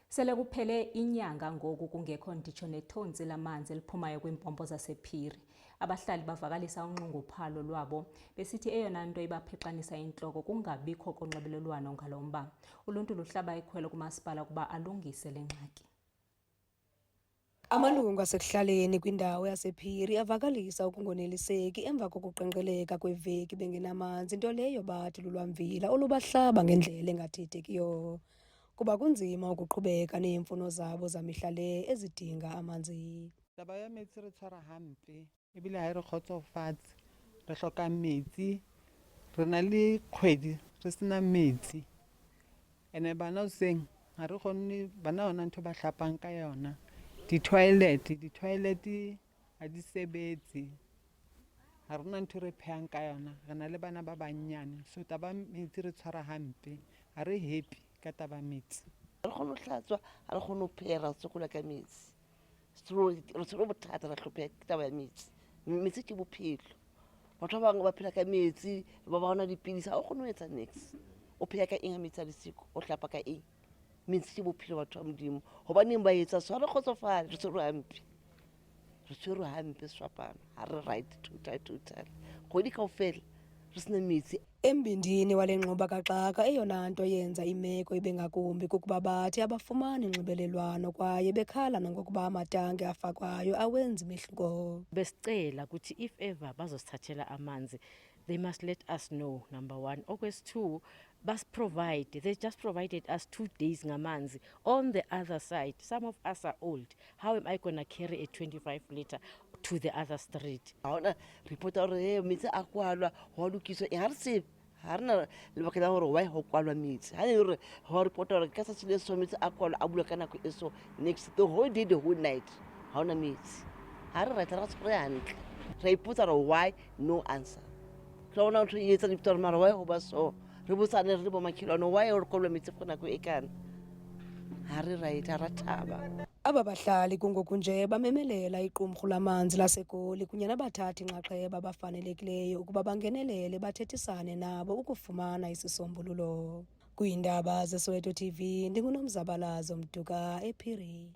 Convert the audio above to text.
Sele kuphele inyanga ngoku kungekho nditsho nethonsi lamanzi eliphumayo kwiimpompo zasePhiri. Abahlali bavakalisa unxunguphalo lwabo besithi eyona nto ibapheqanisa intloko kungabikho konxibelelwano ngalo mba. Uluntu luhlaba ikhwelo kumasipala ukuba alungise le ngxaki. Amalungu asekuhlaleni kwindawo yasePhiri avakalisa ukungoneliseki emva kokuqenqgeleka kweveki bengenamanzi, nto leyo bathi lulwamvila olubahlaba ngendlela engathethekiyo kuba kunzima ukuqhubeka neemfuno zabo zamihla le ezidinga amanzi. Taba ya metsi re tshwara hampe ebile ha re kgotsofatse, re hloka metsi, re na le kgwedi re sena metsi, ene bana hoseng ha re kgonne, bana hona ntho ba hlapang ka yona. Di-toilet ha di sebetse, ha rena ntho re phehang ka yona, re na le bana ba banyane, so taba metsi re tshwara hampe, ha re happy ka taba metsi. Re kgone ho hlatswa, ha re kgone ho pheha, ra sokola ka metsi. Re tshwere bothata ra hlompheha ke taba ya metsi. Metsi ke bophelo. Batho ba bang ba phela ka metsi, ba bona dipidisi, ha o kgone ho etsa niks. O pheha ka eng ha metsi a le siko, o hlapa ka eng? Metsi ke bophelo batho ba Modimo. Hobaneng ba etsa so? Ha re kgotsofale, re tshwerwe hampe. Re tshwerwe hampe seshwapana, ha re right total. Kgwedi kaofela re sena metsi. Embindini wale ngxubakaxaka eyona nto yenza imeko ibe ngakumbi kukuba bathi abafumani nxibelelwano kwaye bekhala nangokuba amatanki afakwayo awenzi mehluko. Besicela ukuthi if ever bazosithathela amanzi, they must let us know, number one. Okwesithu, they just provided us 2 days ngamanzi. On the other side, some of us are old. How am I going to carry a 25 litre to the other street? Haona reporta hore metsi a kwalwa ho lokiswa e ha re se ha rena lebaka la hore why ho kwalwa metsi. Ha re ho reporta hore ka sa le so metsi a kwalwa a bula ka nako eso next the whole day, the whole night haona metsi. Ha re right ra spray hantle, re ipotsa hore why, no answer. Re bona ntho e etsa dipotsa hore mara why ho ba so, re botsane re bo makhelwane why ho kwalwa metsi ka nako e kana. Ha re right ha ra thaba. Aba bahlali kungoku nje bamemelela iqumrhu lamanzi laseGoli kunye nabathathi inxaxheba abafanelekileyo ukuba bangenelele bathethisane nabo ukufumana isisombululo. Kwiindaba zeSoweto TV, ndinguNomzabalazo Mduka, ePhiri.